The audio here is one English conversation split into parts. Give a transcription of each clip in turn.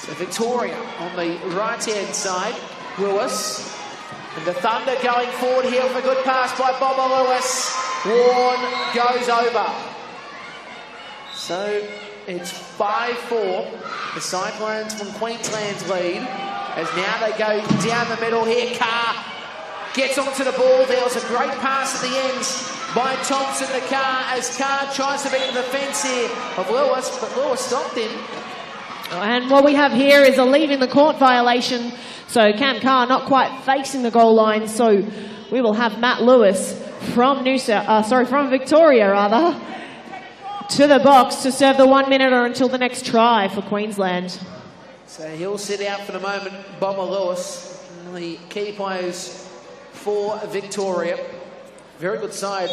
So Victoria on the right-hand side. Lewis. And the Thunder going forward here with a good pass by Boba Lewis. Warren goes over. So it's 5-4. The Cyclones from Queensland's lead. As now they go down the middle here. Carr gets onto the ball. There was a great pass at the ends by Thompson to Carr as Carr tries to beat the defence here of Lewis, but Lewis stopped him. And what we have here is a leaving the court violation. So Cam Carr not quite facing the goal line. So we will have Matt Lewis from from Victoria to the box to serve the 1 minute or until the next try for Queensland. So he'll sit out for the moment, Bomber Lewis, the key players for Victoria. Very good side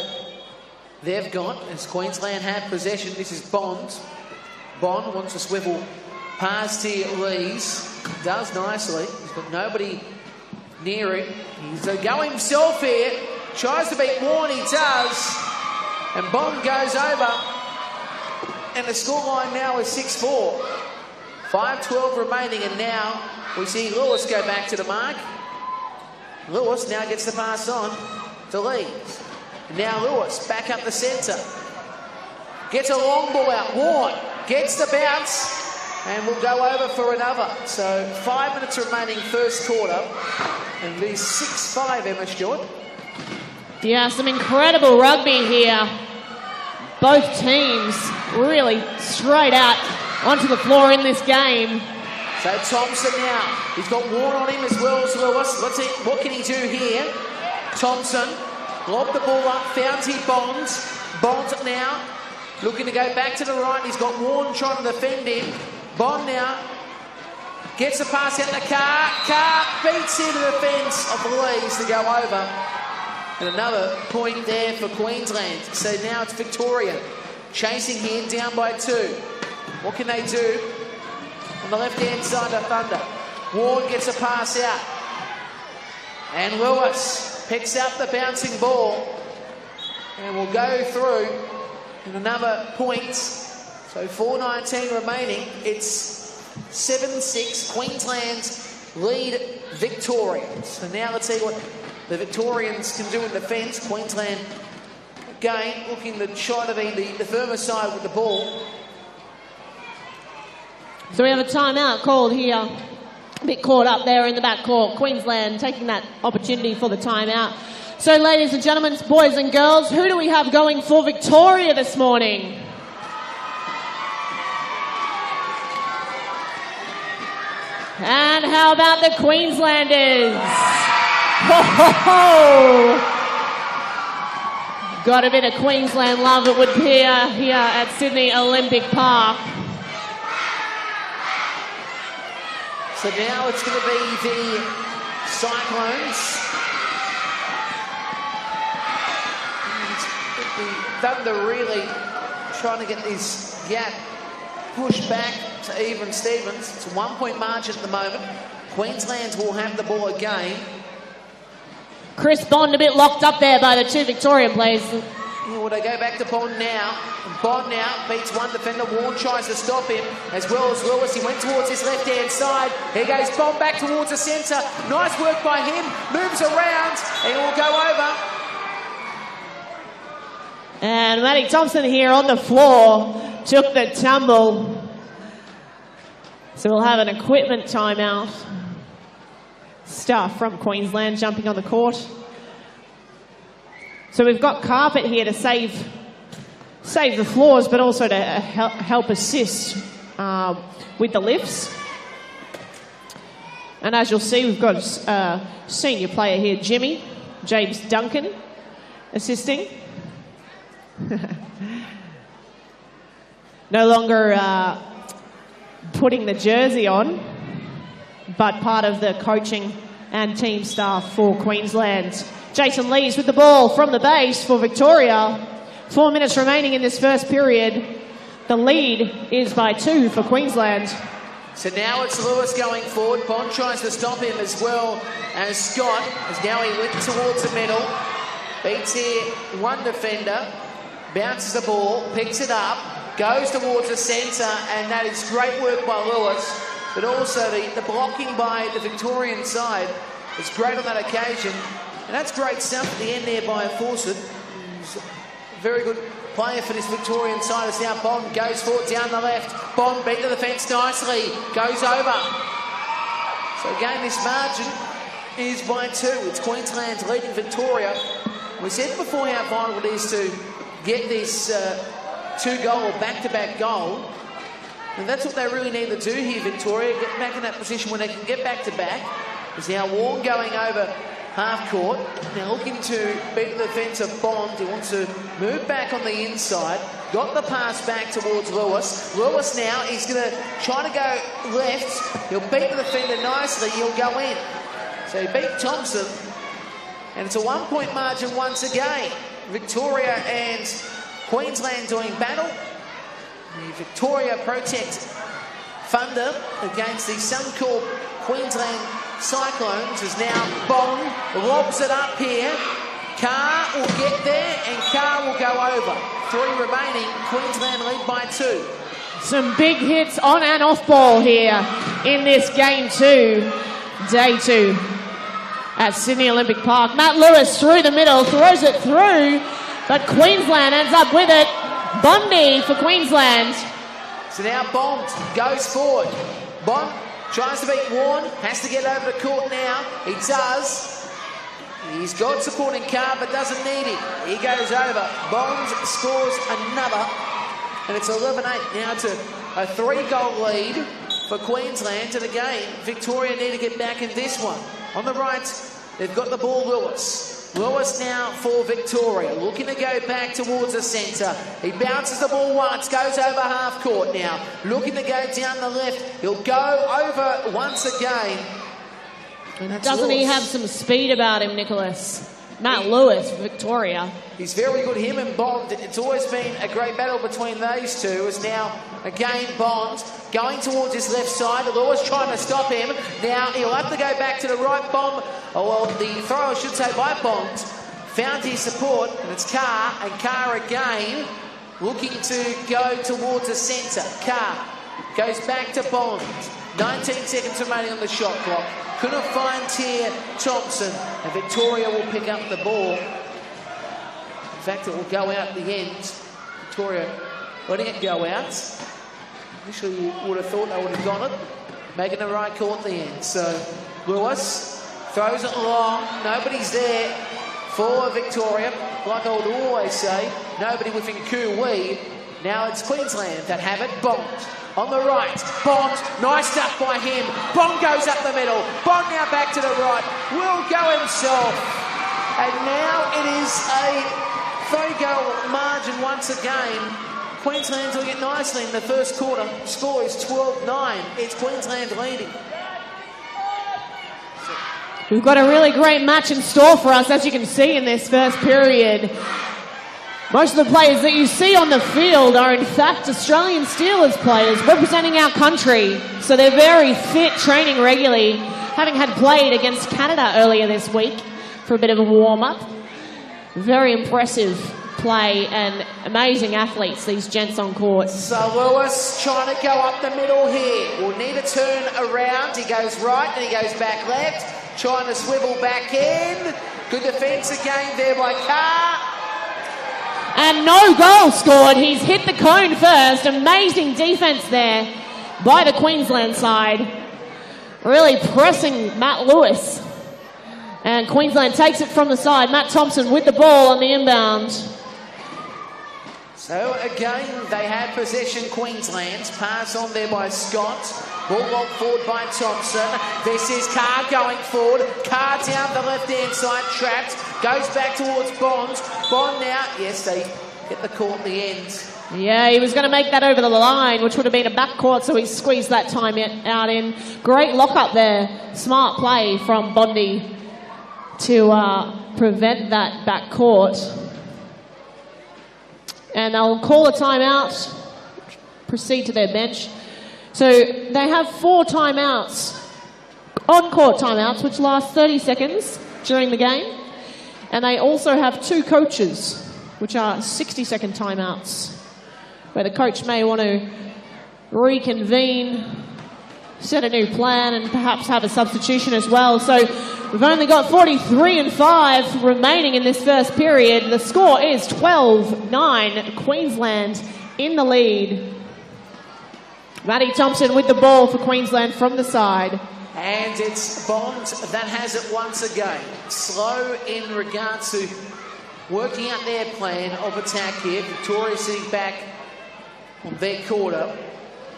they've got as Queensland have possession. This is Bond. Bond wants a swivel past here, Lees. Does nicely. He's got nobody near him. He's a go himself here. Tries to beat Warren, he does. And Bond goes over. And the scoreline now is 6-4. 5:12 remaining, and now we see Lewis go back to the mark. Lewis now gets the pass on to Lees. Now Lewis back up the centre. Gets a long ball out. Warren gets the bounce and will go over for another. So 5 minutes remaining first quarter. And it is 6-5, Emma Stewart. Yeah, some incredible rugby here. Both teams really straight out onto the floor in this game. So Thompson now, he's got Warren on him as well as Lewis. Let's see, what can he do here? Thompson, lobbed the ball up, found he Bonds. Bonds now, looking to go back to the right. He's got Warren trying to defend him. Bond now, gets the pass out to Carr. Carr beats into the fence of Lees to go over. And another point there for Queensland. So now it's Victoria chasing here, down by 2. What can they do? On the left-hand side of Thunder. Warren gets a pass out. And Lewis picks up the bouncing ball. And will go through in another point. So 4:19 remaining. It's 7-6. Queensland's lead Victoria. So now let's see what the Victorians can do in defence. Queensland, again, looking to try to be the firmer side with the ball. So we have a timeout called here. A bit caught up there in the back court. Queensland taking that opportunity for the timeout. So ladies and gentlemen, boys and girls, who do we have going for Victoria this morning? And how about the Queenslanders? Ho, ho, ho. Got a bit of Queensland love, it would appear, here at Sydney Olympic Park. So now it's going to be the Cyclones. And the Thunder really trying to get this gap pushed back to even Stevens. It's a 1-point margin at the moment. Queensland will have the ball again. Chris Bond a bit locked up there by the 2 Victorian players. Yeah, well, they go back to Bond now. And Bond now beats one defender. Warren tries to stop him, as well as Lewis. He went towards his left-hand side. Here goes Bond back towards the centre. Nice work by him. Moves around, and he will go over. And Matty Thompson here on the floor took the tumble. So we'll have an equipment timeout. Staff from Queensland jumping on the court. So we've got carpet here to save the floors, but also to help assist with the lifts. And as you'll see, we've got a senior player here, Jimmy, James Duncan, assisting. No longer putting the jersey on, but part of the coaching and team staff for Queensland. Jason Lees with the ball from the base for Victoria. 4 minutes remaining in this first period. The lead is by 2 for Queensland. So now it's Lewis going forward. Bond tries to stop him as well as Scott, as now he went towards the middle. Beats here one defender, bounces the ball, picks it up, goes towards the centre, and that is great work by Lewis. but also the blocking by the Victorian side was great on that occasion. And that's great stuff at the end there by Fawcett. Very good player for this Victorian side as now Bond goes forward down the left. Bond beat the defence nicely, goes over. So again, this margin is by 2. It's Queensland leading Victoria. We said before how vital it is to get this 2-goal or back-to-back goal. And that's what they really need to do here, Victoria. Get back in that position when they can get back-to-back. There's now Warren going over half-court. Now looking to beat the defence of Bond. He wants to move back on the inside. Got the pass back towards Lewis. Lewis now, he's going to try to go left. He'll beat the defender nicely. He'll go in. So he beat Thompson. And it's a 1-point margin once again. Victoria and Queensland doing battle. The Victoria Protect Thunder against the Suncorp Queensland Cyclones is now Bond lobs it up here. Carr will get there and Carr will go over. 3 remaining, Queensland lead by 2. Some big hits on and off ball here in this game 2, day 2 at Sydney Olympic Park. Matt Lewis through the middle, throws it through, but Queensland ends up with it. Bundy for Queensland. So now Bond goes forward. Bond tries to beat Warren, has to get over the court now. He does. He's got supporting Carr, but doesn't need it. He goes over. Bond scores another, and it's 11-8 now to a 3-goal lead for Queensland. And again, Victoria need to get back in this one. On the right, they've got the ball, Lewis. Lewis now for Victoria, looking to go back towards the centre. He bounces the ball once, goes over half court now. Looking to go down the left. He'll go over once again. Doesn't he have some speed about him, Nicholas? Matt Lewis, Victoria. He's very good, him and Bond. It's always been a great battle between those two. As now, again, Bond going towards his left side. Lewis trying to stop him. Now he'll have to go back to the right. Bond, well, the throw, I should say, by Bond, found his support, and it's Carr, and Carr again looking to go towards the centre. Carr goes back to Bond. 19 seconds remaining on the shot clock. Couldn't find here Thompson, and Victoria will pick up the ball. In fact, it will go out at the end. Victoria letting it go out. Initially, you would have thought they would have got it, making the right call at the end. So Lewis throws it long. Nobody's there for Victoria. Like I would always say, nobody within QLD. Now it's Queensland that have it. Bond on the right. Bond, nice stuff by him. Bond goes up the middle. Bond now back to the right. Will go himself. And now it is a 3-goal margin once again. Queensland doing it nicely in the first quarter. Score is 12-9. It's Queensland leading. We've got a really great match in store for us, as you can see in this first period. Most of the players that you see on the field are in fact Australian Steelers players representing our country. So they're very fit, training regularly, having had played against Canada earlier this week for a bit of a warm-up. Very impressive play and amazing athletes, these gents on court. So Lewis trying to go up the middle here. Will need a turn around. He goes right and he goes back left. Trying to swivel back in. Good defence again there by Carr. And no goal scored. He's hit the cone first. Amazing defence there by the Queensland side. Really pressing Matt Lewis. And Queensland takes it from the side. Matt Thompson with the ball on the inbound. So again, they had possession, Queensland. Pass on there by Scott. Ball locked forward by Thompson. This is Carr going forward. Carr down the left-hand side, trapped. Goes back towards Bond. Bond now, yes, they hit the court at the end. Yeah, he was going to make that over the line, which would have been a backcourt, so he squeezed that time out in. Great lock-up there. Smart play from Bondi to prevent that backcourt. And they'll call a timeout, proceed to their bench. So they have 4 timeouts, on-court timeouts, which last 30 seconds during the game. And they also have 2 coaches, which are 60-second timeouts, where the coach may want to reconvene set a new plan and perhaps have a substitution as well. So we've only got 43-5 remaining in this first period. The score is 12-9, Queensland in the lead. Matty Thompson with the ball for Queensland from the side. And it's Bond that has it once again. Slow in regards to working out their plan of attack here. Victoria sitting back on their quarter.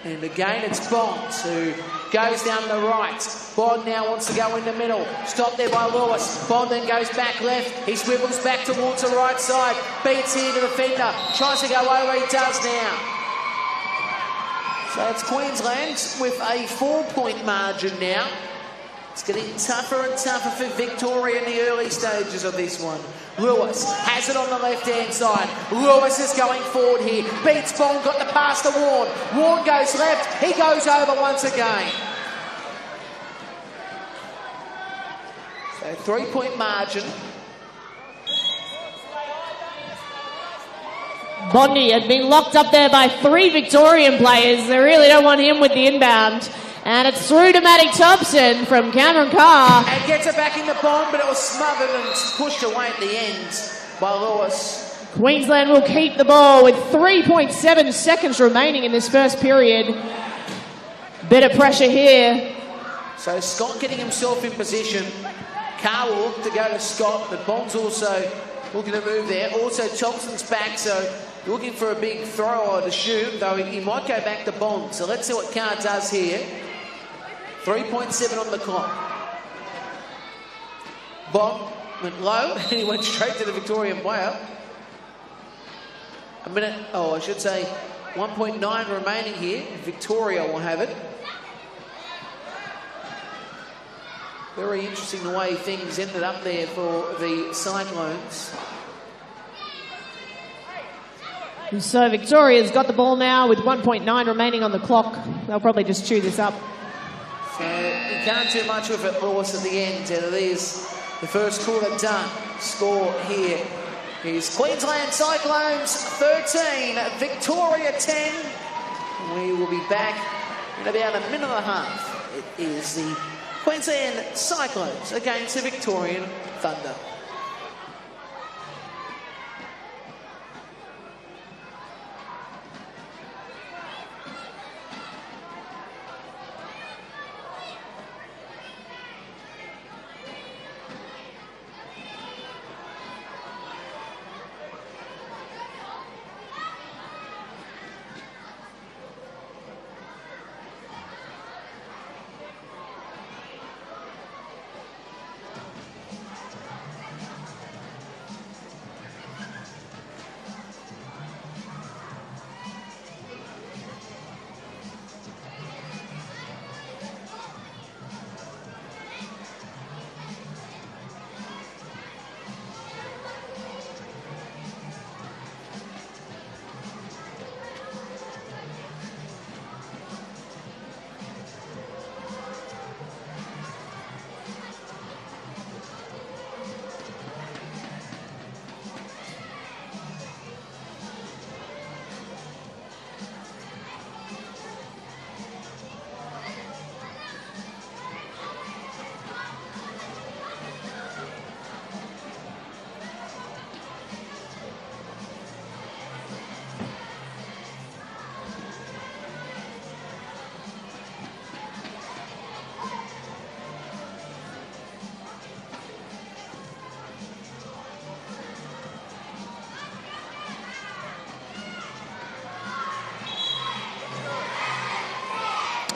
And again, it's Bond who goes down the right. Bond now wants to go in the middle. Stopped there by Lewis. Bond then goes back left. He swivels back towards the right side. Beats here to the defender. Tries to go over. He does now. So it's Queensland with a 4-point margin now. It's getting tougher and tougher for Victoria in the early stages of this one. Lewis has it on the left-hand side. Lewis is going forward here. Beats Bond, got the pass to Warren. Warren goes left. He goes over once again. So 3-point margin. Bondi had been locked up there by 3 Victorian players. They really don't want him with the inbound. And it's through to Matty Thompson from Cameron Carr. And gets it back in the Bond, but it was smothered and pushed away at the end by Lewis. Queensland will keep the ball with 3.7 seconds remaining in this first period. Bit of pressure here. So Scott getting himself in position. Carr will look to go to Scott, but Bond's also looking to move there. Also Thompson's back, so looking for a big throw, I'd assume, though he might go back to Bond. So let's see what Carr does here. 3.7 on the clock. Bond went low and he went straight to the Victorian player. A minute, I should say 1.9 remaining here. Victoria will have it. Very interesting the way things ended up there for the Cyclones. So Victoria's got the ball now with 1.9 remaining on the clock. They'll probably just chew this up. So you can't do much with it, Lewis, at the end. And it is the first quarter done. Score here is Queensland Cyclones 13, Victoria 10. We will be back in about a minute and a half. It is the Queensland Cyclones against the Victorian Thunder.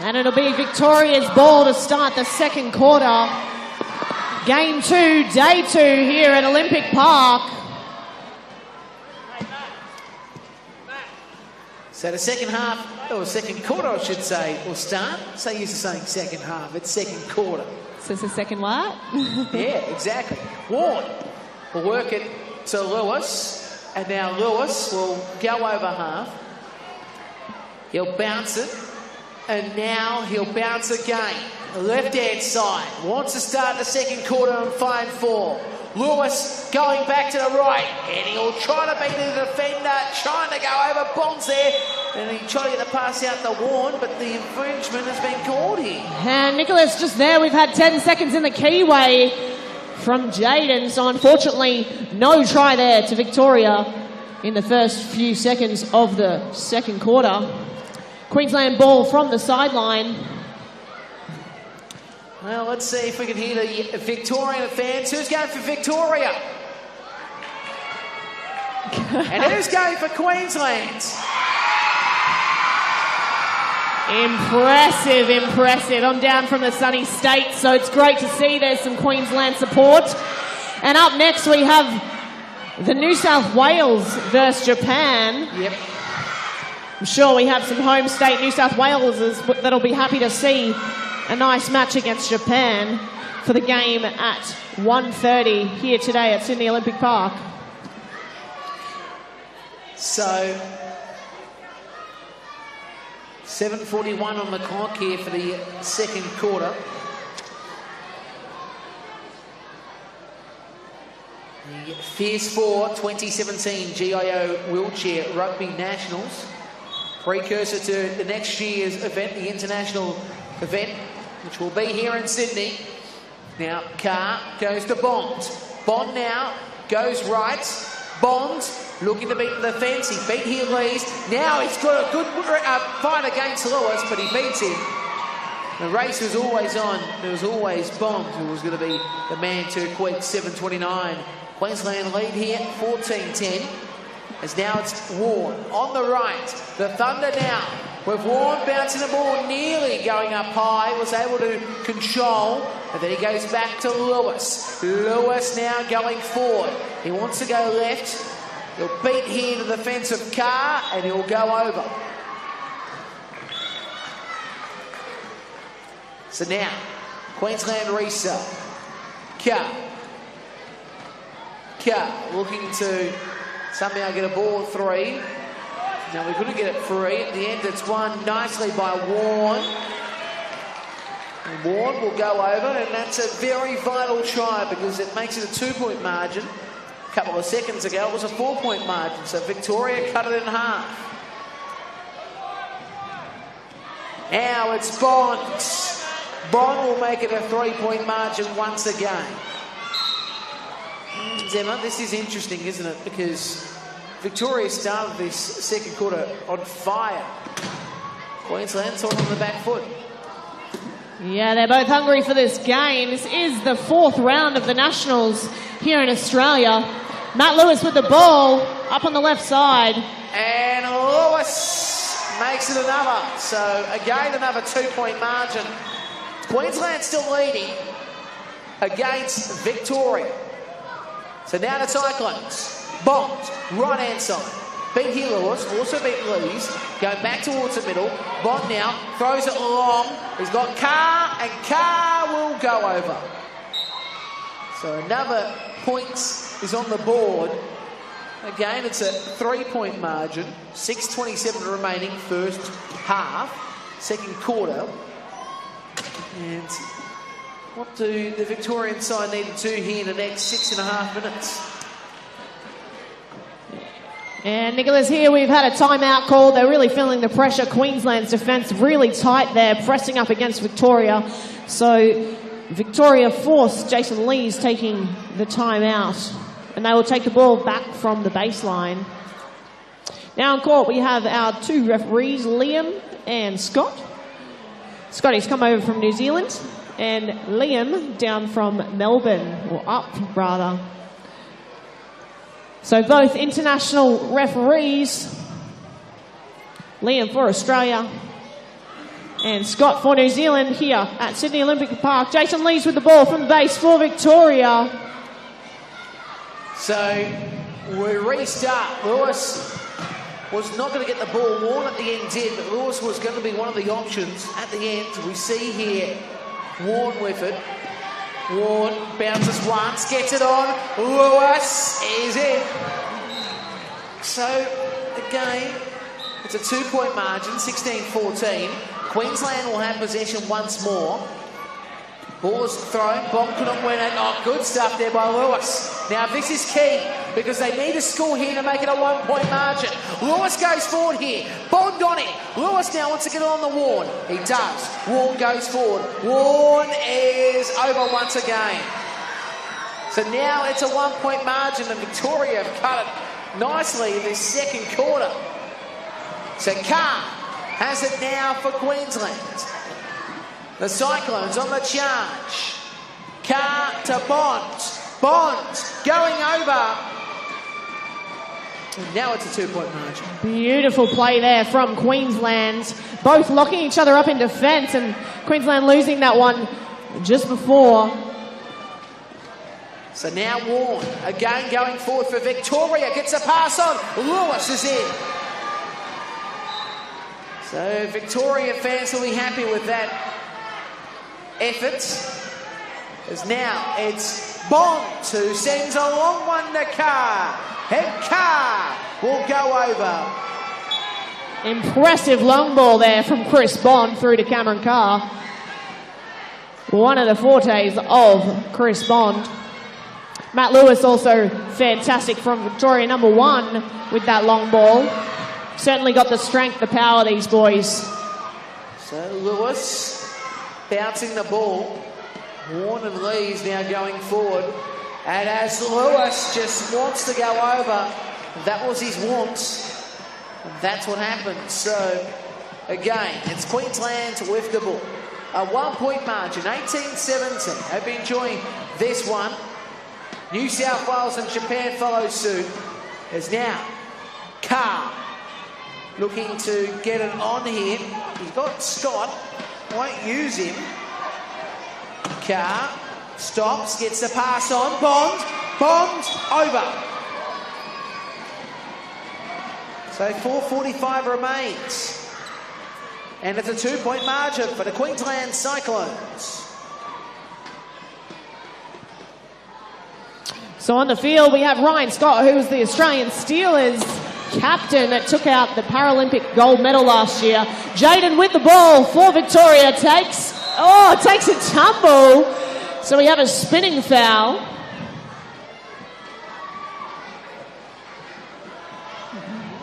And it'll be Victoria's ball to start the second quarter. Game 2, day 2 here at Olympic Park. So the second half, or second quarter I should say, will start. So used to saying second half, it's second quarter. So it's the second what? Yeah, exactly. Warren will work it to Lewis, and now Lewis will go over half. He'll bounce it, and now he'll bounce again. Left-hand side, wants to start the second quarter on 5-4. Lewis going back to the right, and he'll try to beat the defender, trying to go over Bonds there. And he tried to get the pass out to Warren, but the infringement has been called here. And Nicholas, just there, we've had 10 seconds in the keyway from Jaden. So unfortunately, no try there to Victoria in the first few seconds of the second quarter. Queensland ball from the sideline. Well, let's see if we can hear the Victorian fans. Who's going for Victoria? And who's going for Queensland? Impressive, impressive. I'm down from the sunny state, so it's great to see there's some Queensland support. And up next we have the New South Wales versus Japan. Yep. I'm sure we have some home state New South Walesers that'll be happy to see a nice match against Japan for the game at 1:30 here today at Sydney Olympic Park. So 7:41 on the clock here for the second quarter. The Fierce 4 2017 GIO Wheelchair Rugby Nationals. Precursor to the next year's event, the international event, which will be here in Sydney. Now Carr goes to Bond. Bond now goes right. Bond looking to beat the fence. He beat here Lees. Now he's got a good fight against Lewis, but he beats him. The race was always on. There was always Bond who was going to be the man to quit. 7:29. Queensland lead here, 14-10. As now it's Warren on the right. The Thunder now with Warren bouncing the ball, nearly going up high, was able to control, and then he goes back to Lewis. Lewis now going forward. He wants to go left. He'll beat here to the fence of Carr, and he'll go over. So now, Queensland restart. Carr looking to somehow get a ball 3. Now we couldn't get it free. At the end it's won nicely by Warren. And Warren will go over, and that's a very vital try because it makes it a 2-point margin. A couple of seconds ago it was a 4-point margin, so Victoria cut it in half. Now it's Bond. Bond will make it a 3-point margin once again. Emma, this is interesting, isn't it? Because Victoria started this second quarter on fire. Queensland's on the back foot. Yeah, they're both hungry for this game. This is the 4th round of the Nationals here in Australia. Matt Lewis with the ball up on the left side. And Lewis makes it another. So again, another 2-point margin. Queensland still leading against Victoria. So now the Cyclones. Bond, right hand side. Beat here Lewis, also beat Lees. Going back towards the middle. Bond now throws it long. He's got Carr, and Carr will go over. So another point is on the board. Again, it's a 3-point margin. 6:27 remaining, first half, second quarter. And what do the Victorian side need to do here in the next 6.5 minutes? And Nicholas, here we've had a timeout call. They're really feeling the pressure. Queensland's defence really tight there, pressing up against Victoria. So Victoria forced Jason Lees taking the timeout, and they will take the ball back from the baseline. Now in court we have our 2 referees, Liam and Scott. Scotty's come over from New Zealand, and Liam down from Melbourne, or up rather. So both international referees, Liam for Australia and Scott for New Zealand here at Sydney Olympic Park. Jason Lees with the ball from the base for Victoria. So we restart. Lewis was not going to get the ball. Warren at the end did, but Lewis was going to be one of the options at the end. We see here Warren with it. Warren bounces once, gets it on. Lewis is in. So again, it's a 2-point margin, 16-14. Queensland will have possession once more. Ball is thrown, Bond couldn't win it. Oh, good stuff there by Lewis. Now this is key because they need a score here to make it a 1-point margin. Lewis goes forward here. Bond Lewis now wants to get on the Warren. He does. Warren goes forward. Warren is over once again. So now it's a 1-point margin, and Victoria have cut it nicely in this second quarter. So Carr has it now for Queensland. The Cyclones on the charge. Carr to Bond. Bond going over. And now it's a 2-point margin. Beautiful play there from Queensland. Both locking each other up in defence, and Queensland losing that one just before. So now Warren again going forward for Victoria. Gets a pass on. Lewis is in. So Victoria fans will be happy with that effort. As now it's Bond who sends a long one to Carr. And Carr will go over. Impressive long ball there from Chris Bond through to Cameron Carr. One of the fortes of Chris Bond. Matt Lewis also fantastic from Victoria, number 1 with that long ball. Certainly got the strength, the power, these boys. So Lewis bouncing the ball. Warren and Lee's now going forward. And as Lewis just wants to go over, that was his wants. And that's what happened. So again, it's Queensland with the ball. A 1-point margin, 18-17. Hope you're enjoying this one. New South Wales and Japan follow suit. As now Carr looking to get it on here. He's got Scott, won't use him. Carr stops, gets the pass on. Bond over. So 4:45 remains. And it's a 2-point margin for the Queensland Cyclones. So on the field we have Ryan Scott, who was the Australian Steelers captain that took out the Paralympic gold medal last year. Jaden with the ball for Victoria, takes a tumble. So we have a spinning foul.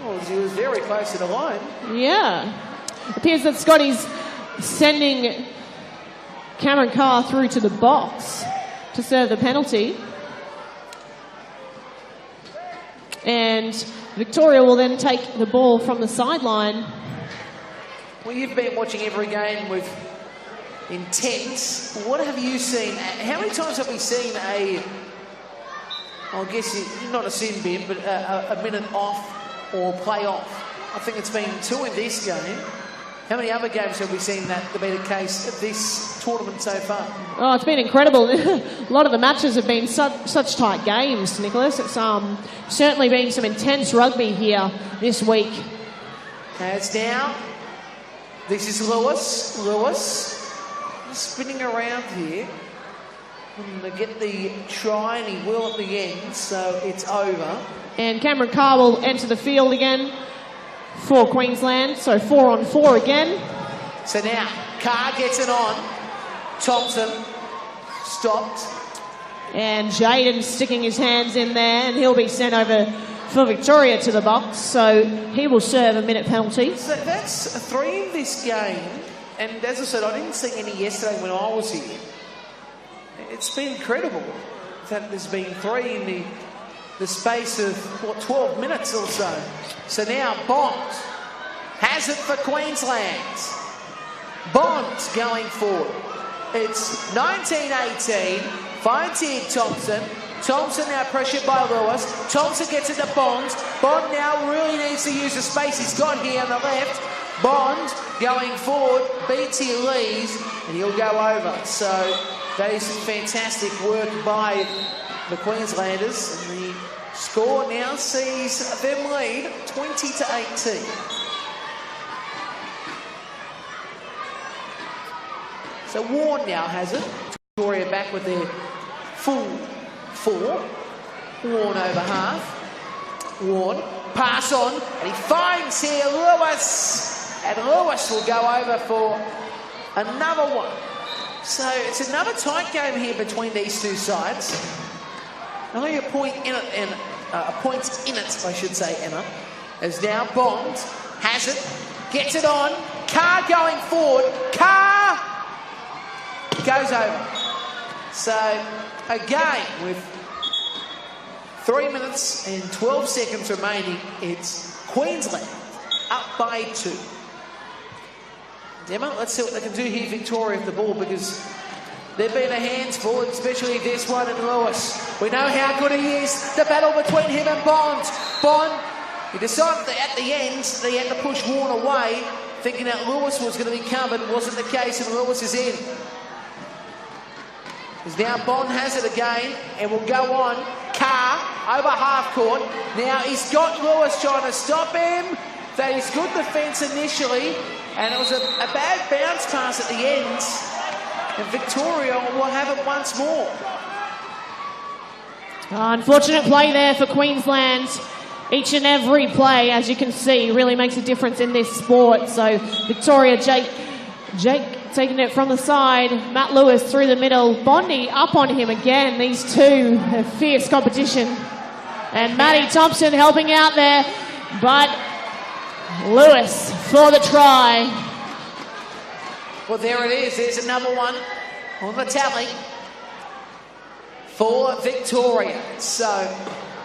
Oh, he was very close to the line. Yeah. Appears that Scotty's sending Cameron Carr through to the box to serve the penalty. And Victoria will then take the ball from the sideline. Well, you've been watching every game with intent. What have you seen? How many times have we seen I guess not a sin bin, but a minute off or play off? I think it's been 2 in this game. How many other games have we seen that to be the case of this tournament so far? Oh, it's been incredible. A lot of the matches have been such tight games, Nicholas. It's certainly been some intense rugby here this week. As now, this is Lewis. Lewis spinning around here. To get the try, and he will at the end, so it's over. And Cameron Carr will enter the field again for Queensland, so 4-on-4 again. So now, Carr gets it on. Thompson stopped. And Jaden sticking his hands in there, and he'll be sent over for Victoria to the box, so he will serve a minute penalty. So that's 3 in this game, and as I said, I didn't see any yesterday when I was here. It's been incredible that there's been 3 in the space of, 12 minutes or so. So now Bond has it for Queensland. Bond going forward. It's 19-18. Finds here Thompson. Thompson now pressured by Lewis. Thompson gets it to Bond. Bond now really needs to use the space he's got here on the left. Bond going forward, beats here Lees, and he'll go over. So that is fantastic work by the Queenslanders. And the score now sees them lead 20-18. So Warren now has it. Victoria back with their full 4. Warren over half. Warren, pass on, and he finds here Lewis. And Lewis will go over for another one. So it's another tight game here between these two sides. Only a point in it, and I should say, Emma, as now Bond has it. gets it on. Carr going forward. Carr goes over. So, again, with 3 minutes and 12 seconds remaining, it's Queensland up by 2. Emma, let's see what they can do here, Victoria, with the ball, because they've been a handful, especially this one and Lewis. We know how good he is. The battle between him and Bond. Bond, he decided that at the end that he had to push Warren away, thinking that Lewis was going to be covered. Wasn't the case, and Lewis is in. Because now Bond has it again, and will go on. Carr over half court. Now he's got Lewis trying to stop him. That is good defence initially, and it was a bad bounce pass at the end. And Victoria will have it once more. Unfortunate play there for Queensland. Each and every play, as you can see, really makes a difference in this sport. So Victoria, Jake taking it from the side. Matt Lewis through the middle. Bondi up on him again. These two have fierce competition. And Matty Thompson helping out there. But Lewis for the try. Well, there it is. There's another one on the tally for Victoria. So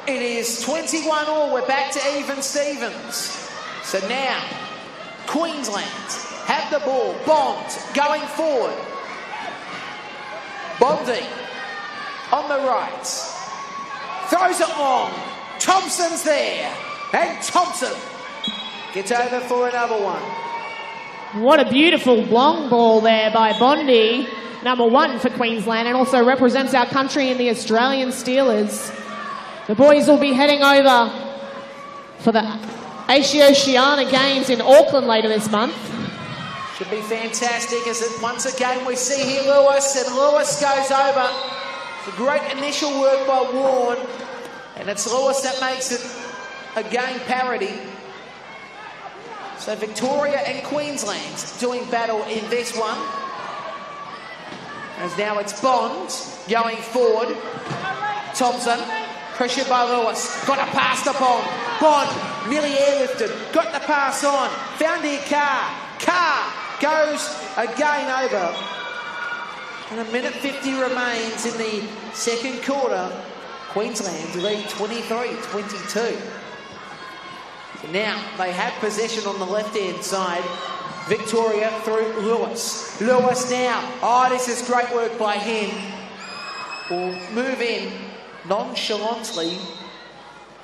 it is 21 all. We're back to even Stevens. So now Queensland have the ball. Bond going forward. Bondi on the right. Throws it long. Thompson's there. And Thompson gets over for another one. What a beautiful long ball there by Bondi, number 1 for Queensland, and also represents our country in the Australian Steelers. The boys will be heading over for the Oceania Games in Auckland later this month. Should be fantastic, as it once again we see here Lewis, and Lewis goes over. It's a great initial work by Warren, and it's Lewis that makes it a game parity. So Victoria and Queensland doing battle in this one. As now it's Bond going forward. Thompson, pressured by Lewis. Got a pass to Bond. Bond nearly airlifted. Got the pass on. Found here Carr. Carr goes again over. And a minute 50 remains in the second quarter. Queensland lead 23-22. Now they have possession on the left-hand side. Victoria through Lewis. Lewis now. Oh, this is great work by him. Will move in nonchalantly.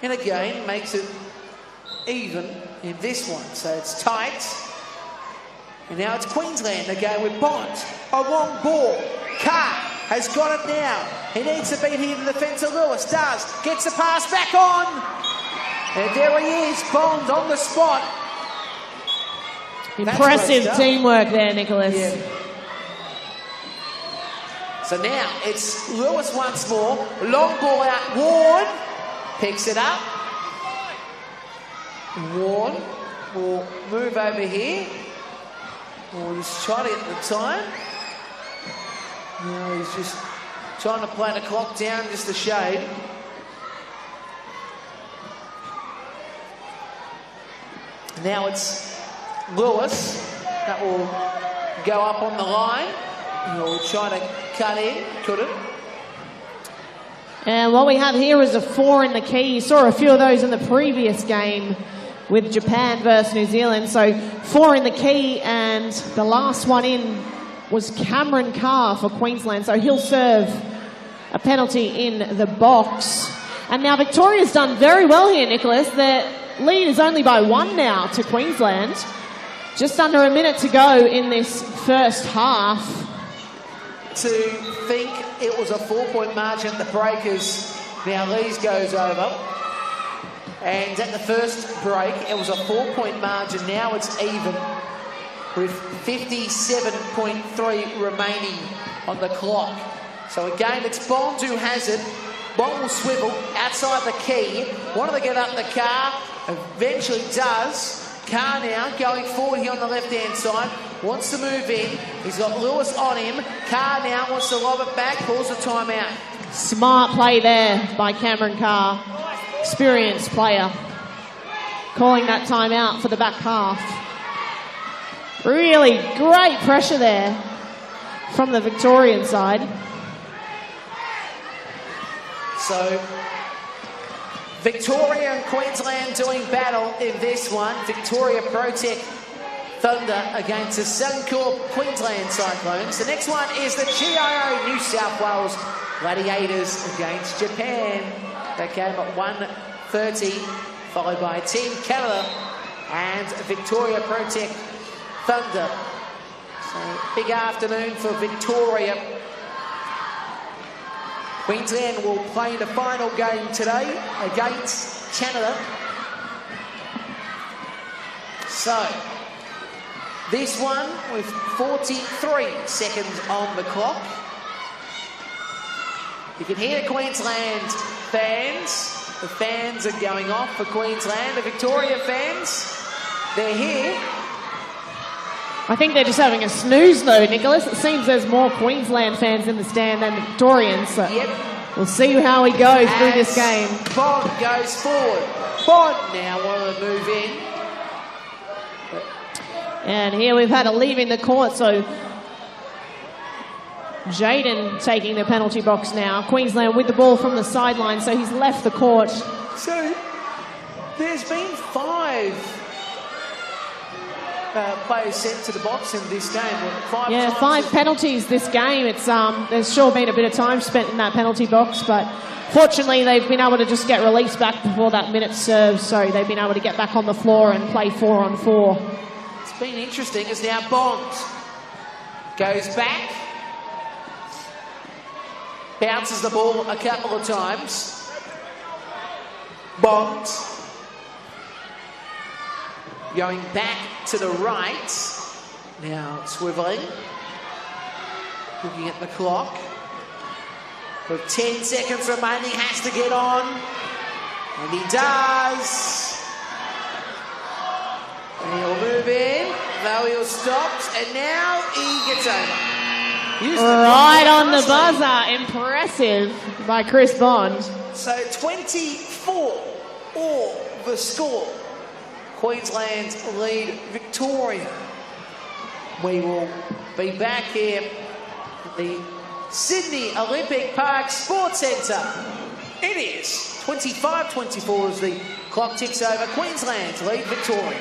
And again, makes it even in this one. So it's tight. And now it's Queensland again with Bond. A long ball. Carr has got it now. He needs to beat here to the defence of Lewis. Does. Gets the pass back on. And there he is, Bond on the spot. Impressive teamwork there, Nicholas. Yeah. So now it's Lewis once more. Long ball out. Ward picks it up. Ward will move over here. Ward is trying to get the time. No, he's just trying to play the clock down just a shade. Now it's Lewis that will go up on the line. He'll try to cut in, couldn't. And what we have here is a 4 in the key. You saw a few of those in the previous game with Japan versus New Zealand. So 4 in the key, and the last one in was Cameron Carr for Queensland. So he'll serve a penalty in the box. And now Victoria's done very well here, Nicholas. Their lead is only by 1 now to Queensland. Just under a minute to go in this first half. To think it was a 4-point margin at the breakers. Now Lees goes over. And at the first break, it was a 4-point margin. Now it's even with 57.3 remaining on the clock. So again, it's Bond who has it. Bond will swivel outside the key. Wanted to get up the car. Eventually does. Carr now going forward here on the left-hand side. Wants to move in. He's got Lewis on him. Carr now wants to lob it back. Calls a timeout. Smart play there by Cameron Carr. Experienced player. Calling that timeout for the back half. Really great pressure there from the Victorian side. So, Victoria and Queensland doing battle in this one. Victoria Protect Thunder against the Suncorp Queensland Cyclones. The next one is the GIO New South Wales Gladiators against Japan. That game at 1:30, followed by Team Canada and Victoria Protect Thunder. So, big afternoon for Victoria. Queensland will play the final game today against Canada. So, this one with 43 seconds on the clock. You can hear the Queensland fans. The fans are going off for Queensland. The Victoria fans, they're here. I think they're just having a snooze though, Nicholas. It seems there's more Queensland fans in the stand than Victorians. So yep. We'll see how he goes through this game. Bond goes forward. Bond now want to move in. And here we've had a leave in the court, so Jaden taking the penalty box now. Queensland with the ball from the sideline, so he's left the court. So there's been 5 players sent to the box in this game. 5 penalties this game. It's there's sure been a bit of time spent in that penalty box, but fortunately they've been able to just get released back before that minute serves, so they've been able to get back on the floor and play 4-on-4. It's been interesting as now Bond goes back, bounces the ball a couple of times. Bond going back to the right. Now swiveling, looking at the clock. With 10 seconds remaining, has to get on. And he does. And he'll move in, though he'll stop. And now he gets over. Right on the buzzer. Impressive by Chris Bond. So 24 all the score. Queensland lead Victoria. We will be back here at the Sydney Olympic Park Sports Centre. It is 25-24 as the clock ticks over. Queensland lead Victoria.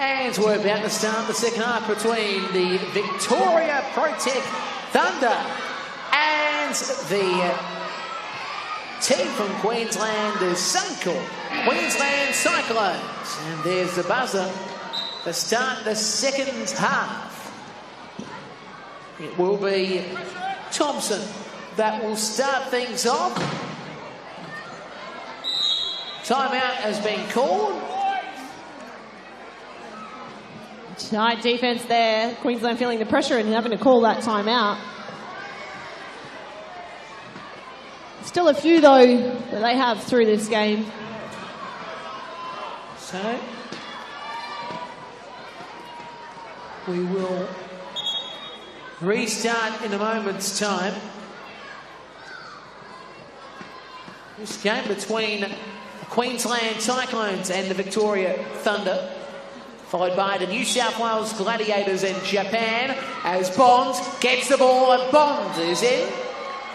And we're about to start the second half between the Victoria Protec Thunder and the team from Queensland, the Suncorp Queensland Cyclones. And there's the buzzer to start the second half. It will be Thompson that will start things off. Timeout has been called. Tight defence there. Queensland feeling the pressure and having to call that timeout. Still a few, though, that they have through this game. So, we will restart in a moment's time. This game between Queensland Cyclones and the Victoria Thunder, followed by the New South Wales Gladiators and Japan, as Bond gets the ball, and Bond is in.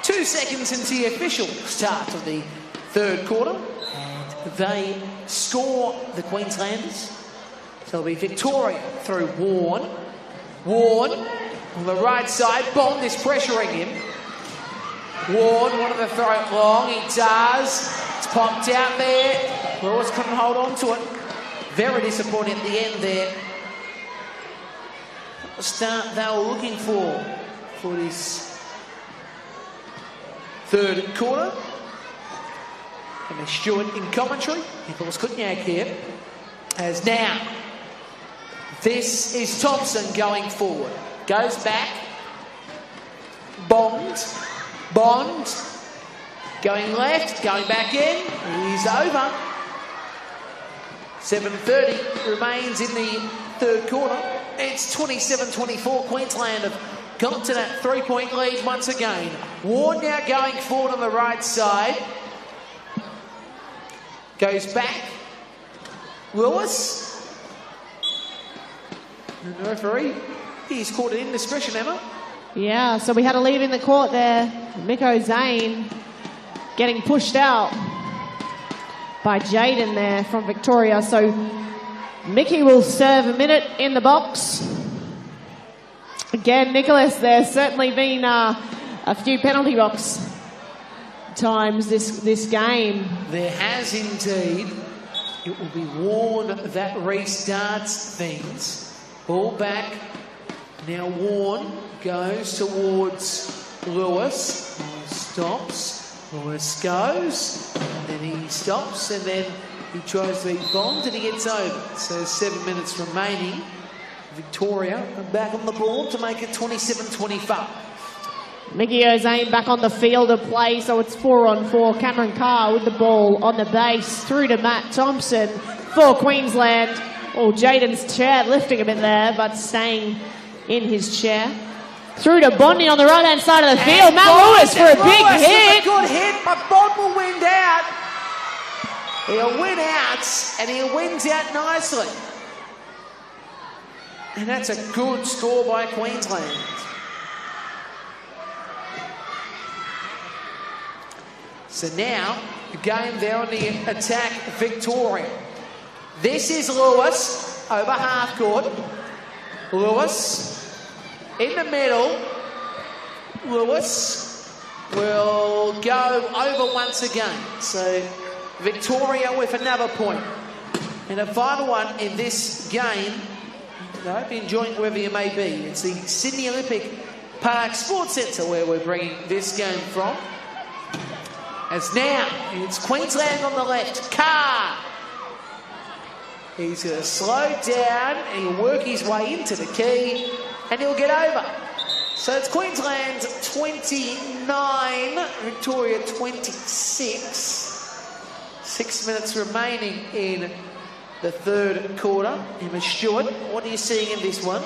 2 seconds into the official start of the third quarter, and they score, the Queenslanders. So it'll be Victoria through Warren. Warren on the right side, Bond is pressuring him. Warren wanted to throw it long, he does. It's popped out there. Lewis couldn't hold on to it. Very disappointing at the end there. The start they were looking for this third quarter. And Stewart in commentary. Nicholas Kutniak here. As now, this is Thompson going forward. Goes back. Bond. Going left, going back in. He's over. 7:30 remains in the third quarter. It's 27-24. Queensland have got to that 3-point lead once again. Ward now going forward on the right side. Goes back. Lewis. And the referee, he's caught an indiscretion, Emma. Yeah, so we had a lead in the court there. Miko Zane getting pushed out by Jaden there from Victoria. So Mickey will serve a minute in the box. Again, Nicholas, there's certainly been a few penalty box times this game. There has indeed. It will be Warren that restarts things. Ball back. Now Warren goes towards Lewis. Stops. Lewis goes, and then he stops, and then he tries to beat Bond, and he gets over. So 7 minutes remaining. Victoria are back on the board to make it 27-25. Mickey O'Zane back on the field of play, so it's 4-on-4. Cameron Carr with the ball on the base, through to Matt Thompson for Queensland. Oh, Jaden's chair lifting a bit there, but staying in his chair. Through to Bondi on the right-hand side of the field. And Matt Lewis for a big hit. A good hit, but Bond will win out. He'll win out, and he wins out nicely. And that's a good score by Queensland. So now, again, they're on the attack, Victoria. This is Lewis over half court. Lewis in the middle. Lewis will go over once again. So Victoria with another point. And a final one in this game. I hope you're enjoying wherever you may be. It's the Sydney Olympic Park Sports Centre where we're bringing this game from. As now, it's Queensland on the left. Carr. He's going to slow down and he'll work his way into the key and he'll get over. So it's Queensland 29, Victoria 26. 6 minutes remaining in the third quarter. Emma Stewart, what are you seeing in this one?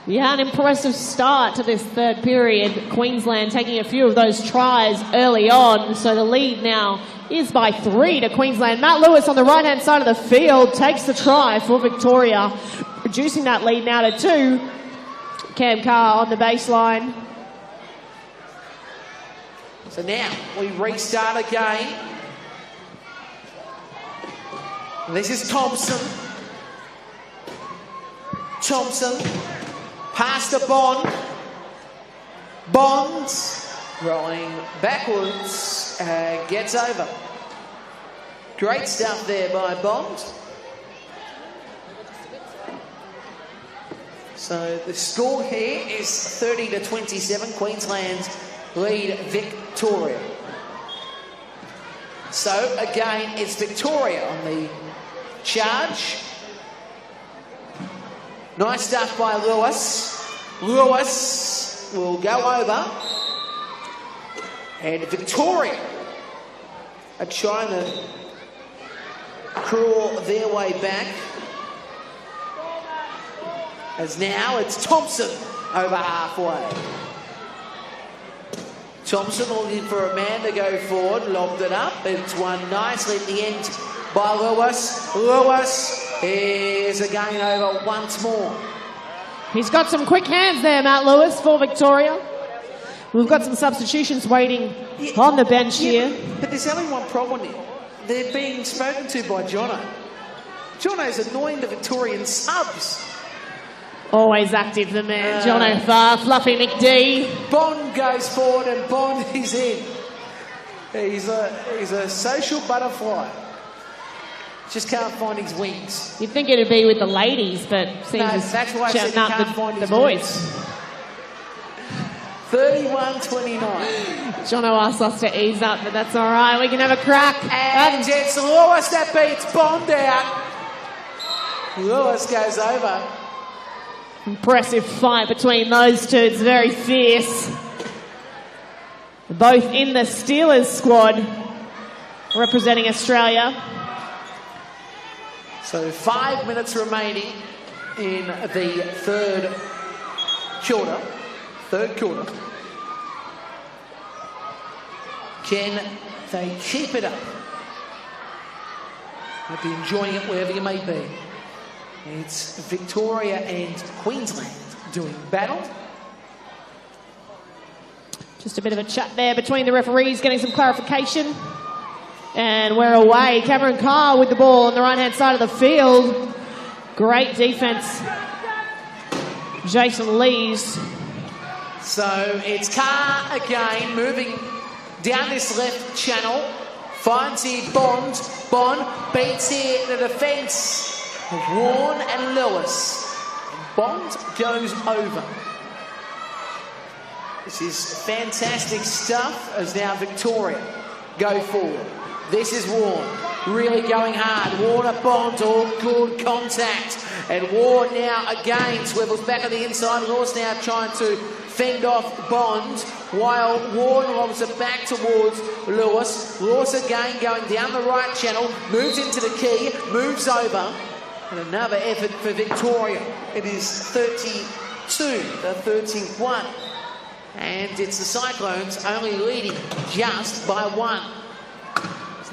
Yeah, an impressive start to this third period. Queensland taking a few of those tries early on. So the lead now is by 3 to Queensland. Matt Lewis on the right-hand side of the field takes the try for Victoria, reducing that lead now to 2. Cam Carr on the baseline. So now we restart again. This is Thompson. Thompson. Pass to Bond. Bond. Rolling backwards. Gets over. Great stuff there by Bond. So the score here is 30-27. Queensland lead Victoria. So again, it's Victoria on the charge. Nice stuff by Lewis. Lewis will go over. And Victoria are trying to crawl their way back. As now it's Thompson over halfway. Thompson looking for a man to go forward, lobbed it up. It's won nicely at the end by Lewis. Lewis is again over once more. He's got some quick hands there, Matt Lewis, for Victoria. We've got some substitutions waiting on the bench here. But there's only one problem here. They're being spoken to by Jono. Jono's annoying the Victorian subs. Always active, the man. Jono Farr, Fluffy McD. Bond goes forward and Bond is in. He's a social butterfly. Just can't find his wings. You'd think it'd be with the ladies, but seems that's why I said he can't find his boys. 31-29. Jono asked us to ease up, but that's all right. We can have a crack. And it's Lewis that beats Bond out. Lewis goes over. Impressive fight between those two. It's very fierce. Both in the Steelers squad, representing Australia. So 5 minutes remaining in the third quarter. Can they keep it up? I'll be enjoying it wherever you may be. It's Victoria and Queensland doing battle. Just a bit of a chat there between the referees, getting some clarification. And we're away. Cameron Carr with the ball on the right-hand side of the field. Great defence. Jason Lees. So it's Carr again, moving down this left channel. Finds here Bond. Bond beats here the defence. Warren and Lewis. And Bond goes over. This is fantastic stuff as now Victoria go forward. This is Warren, really going hard. Warren at Bond, all good contact. And Warren now again swivels back on the inside. Lewis now trying to fend off Bond, while Warren lobs it back towards Lewis. Lewis again going down the right channel, moves into the key, moves over. And another effort for Victoria. It is 32-31. And it's the Cyclones only leading just by one.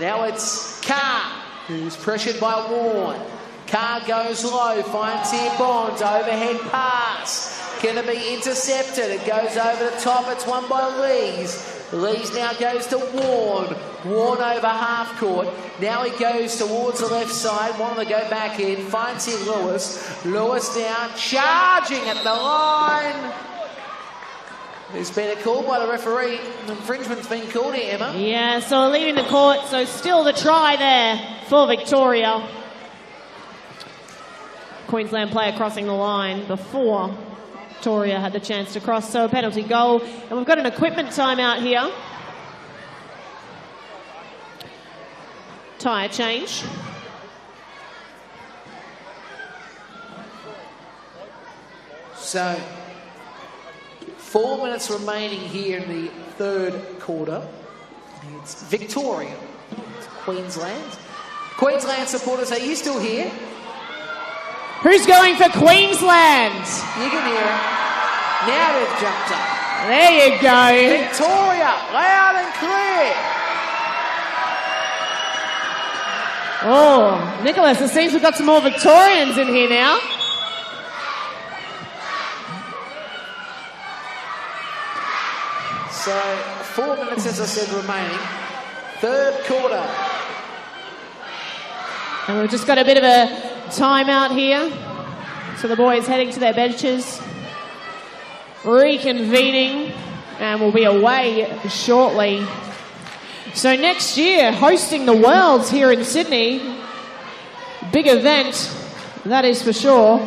Now it's Carr, who's pressured by Warren. Carr goes low, finds here Bond, overhead pass. Can it be intercepted? It goes over the top, it's won by Lees. Lees now goes to Warren. Warren over half court. Now he goes towards the left side, wanting to go back in. Finds here Lewis. Lewis down, charging at the line. There's been a call by the referee. Infringement's been called here, Emma. Yeah, so leaving the court. So still the try there for Victoria. Queensland player crossing the line before Victoria had the chance to cross. So a penalty goal. And we've got an equipment timeout here. Tyre change. So 4 minutes remaining here in the third quarter. It's Victoria, it's Queensland. Queensland supporters, are you still here? Who's going for Queensland? You can hear it. Now they've jumped up. There you go. Victoria, loud and clear. Oh, Nicholas, it seems we've got some more Victorians in here now. So 4 minutes, as I said, remaining. Third quarter. And we've just got a bit of a timeout here. So the boys heading to their benches, reconvening, and will be away shortly. So next year, hosting the Worlds here in Sydney. Big event, that is for sure.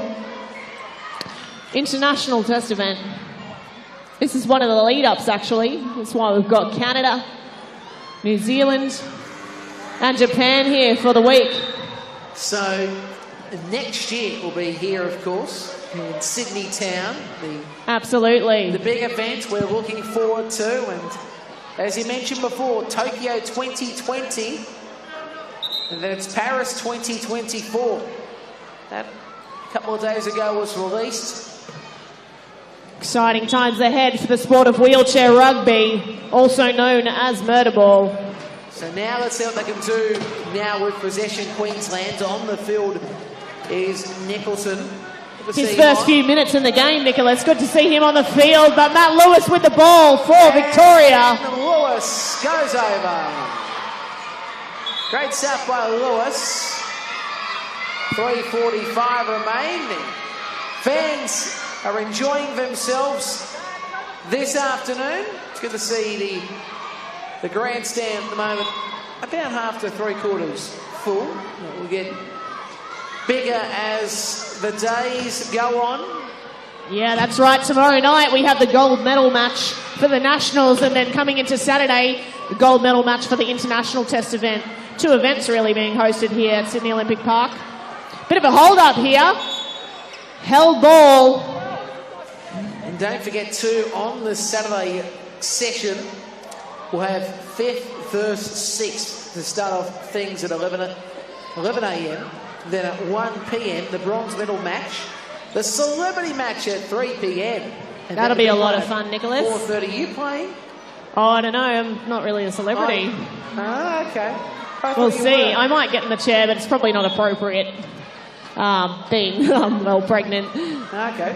International test event. This is one of the lead-ups, actually. That's why we've got Canada, New Zealand, and Japan here for the week. So next year will be here, of course, in Sydney town. Absolutely. The big event we're looking forward to. And as you mentioned before, Tokyo 2020. And then it's Paris 2024. That a couple of days ago was released. Exciting times ahead for the sport of wheelchair rugby, also known as murder ball. So now let's see what they can do now with possession. Queensland on the field is Nicholson. His first few minutes in the game, Nicholas. Good to see him on the field, but Matt Lewis with the ball for Victoria. And Lewis goes over. Great stuff by Lewis. 3:45 remaining. Fans are enjoying themselves this afternoon. It's good to see the grandstand at the moment about half to three-quarters full. It will get bigger as the days go on. Yeah, that's right. Tomorrow night we have the gold medal match for the Nationals, and then coming into Saturday, the gold medal match for the International Test event. 2 events really being hosted here at Sydney Olympic Park. Bit of a hold-up here. Held ball. And don't forget too, on the Saturday session, we'll have 5th, 1st, 6th to start off things at 11 a.m. Then at 1 p.m, the bronze medal match. The celebrity match at 3 p.m. And that'll be a lot of fun, Nicholas. 4:30, you playing? Oh, I don't know. I'm not really a celebrity. Okay. We'll see. I might get in the chair, but it's probably not appropriate. Being well pregnant. Okay.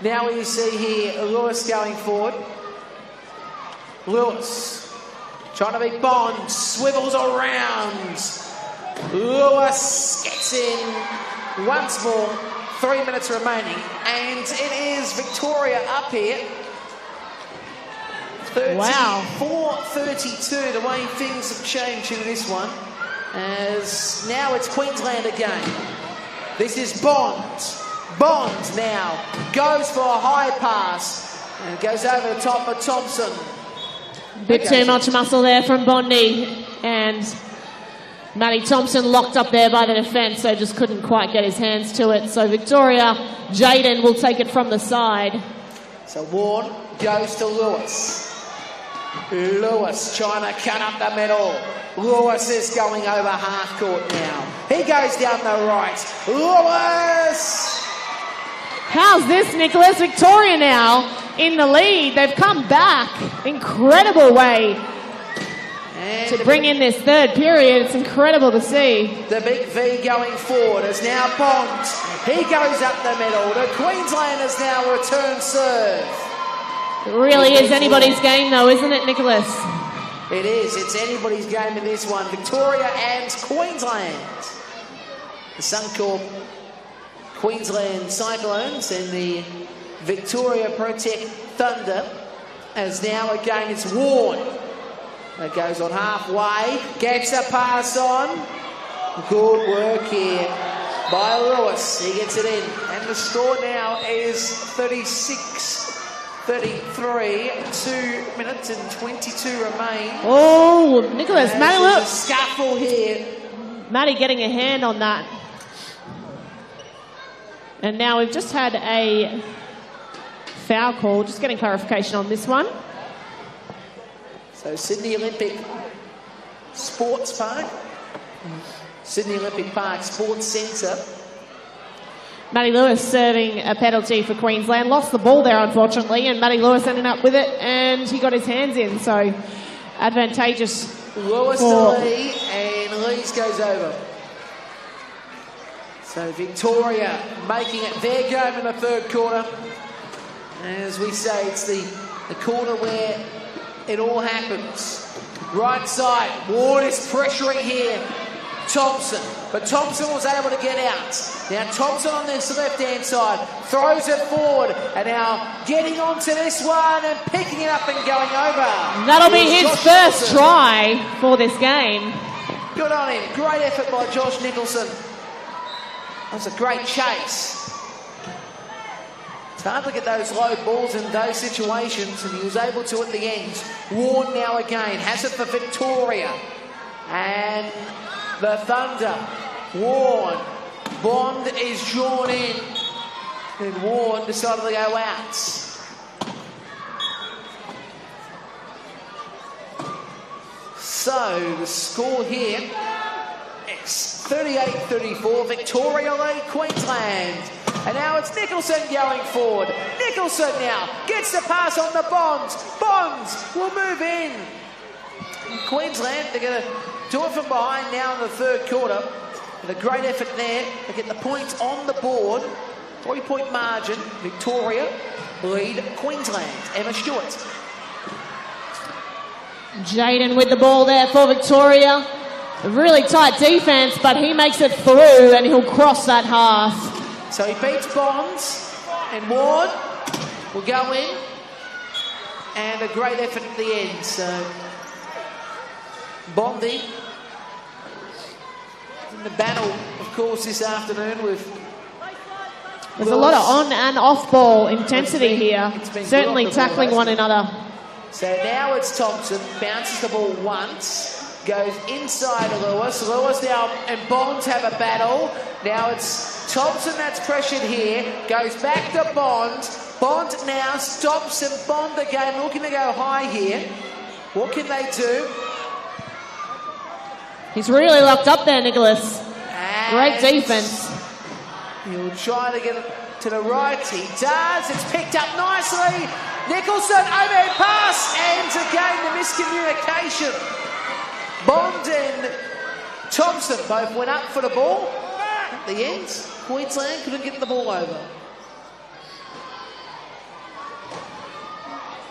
Now we see here Lewis going forward. Lewis trying to beat Bond, swivels around. Lewis gets in once more. 3 minutes remaining, and it is Victoria up here. 34-32, the way things have changed in this one. As now it's Queensland again. This is Bond. Bond now goes for a high pass and goes over the top of Thompson. Bit too much muscle there from Bondi, and Matty Thompson locked up there by the defence, so just couldn't quite get his hands to it. So Victoria, Jaden will take it from the side. So Warren goes to Lewis. Lewis trying to cut up the middle. Lewis is going over half court now. He goes down the right. Lewis! How's this, Nicholas? Victoria now in the lead. They've come back. Incredible way to bring in this third period. It's incredible to see. The big V going forward is now Bond. He goes up the middle. The Queenslanders now return serve. It really is anybody's game though, isn't it, Nicholas? It is. It's anybody's game in this one. Victoria and Queensland. The Suncorp Queensland Cyclones and the Victoria Protect Thunder. As now again it's Ward. That goes on halfway. Gets a pass on. Good work here by Lewis. He gets it in. And the score now is 36-33. 2 minutes and 22 remain. Oh, Nicholas, Matty, look. A scuffle here. Matty getting a hand on that. And now we've just had a foul call. Just getting clarification on this one. So Sydney Olympic Sports Park, Sydney Olympic Park Sports Centre. Matty Lewis serving a penalty for Queensland. Lost the ball there, unfortunately, and Matty Lewis ended up with it, and he got his hands in, so advantageous. Lewis to Lee, and Lees goes over. So Victoria making it their game in the third quarter. As we say, it's the quarter where it all happens. Right side, Ward is pressuring here. Thompson. But Thompson was able to get out. Now Thompson on this left-hand side throws it forward, and now getting onto this one and picking it up and going over. That'll be his first try for this game. Good on him. Great effort by Josh Nicholson. That was a great chase. It's hard to get those low balls in those situations, and he was able to at the end. Warren now again has it for Victoria. And the Thunder. Warren. Bond is drawn in. And Warren decided to go out. So the score here is 38-34. Victoria lead Queensland. And now it's Nicholson going forward. Nicholson now gets the pass on the Bonds. Bonds will move in. Queensland, they're going to do it from behind now in the third quarter. And a great effort there to get the points on the board. 3-point margin. Victoria lead Queensland. Emma Stewart. Jaden with the ball there for Victoria. A really tight defence, but he makes it through and he'll cross that half. So he beats Bonds, and Ward will go in, and a great effort at the end. So Bondy in the battle, of course, this afternoon with... There's a lot of on and off ball intensity here, certainly tackling one another. So now it's Thompson, bounces the ball once, goes inside Lewis. Lewis now and Bonds have a battle. Now it's Thompson that's pressured here, goes back to Bond. Bond now stops and Bond again, looking to go high here. What can they do? He's really locked up there, Nicholas. And great defence. He'll try to get it to the right. He does. It's picked up nicely. Nicholson, overhead pass, and again the miscommunication. Bond and Thompson both went up for the ball. At the end, Queensland couldn't get the ball over.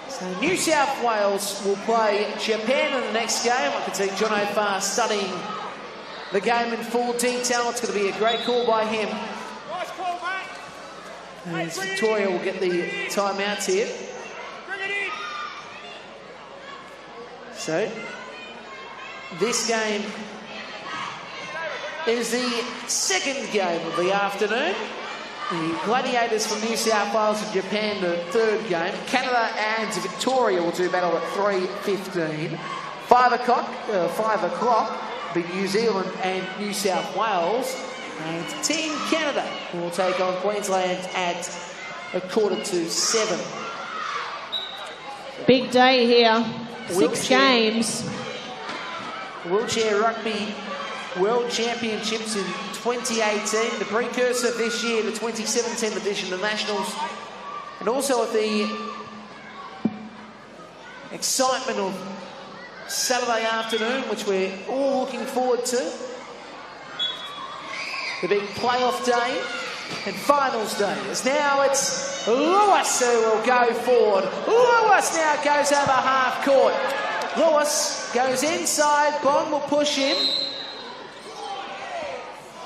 So New South Wales will play Japan in the next game. I can see John O'Farr studying the game in full detail. It's going to be a great call by him. Nice call, mate. As Victoria will get the timeouts here. Bring it in. So this game is the second game of the afternoon. The Gladiators from New South Wales and Japan, the third game. Canada and Victoria will do battle at 3:15. 5 o'clock be New Zealand and New South Wales. And Team Canada will take on Queensland at 7:15. Big day here. 6 games. Wheelchair Rugby World Championships in 2018, the precursor this year, the 2017 edition of Nationals, and also at the excitement of Saturday afternoon, which we're all looking forward to. The big playoff day and finals day. As now it's Lewis who will go forward. Lewis now goes over half court. Lewis goes inside, Bond will push in.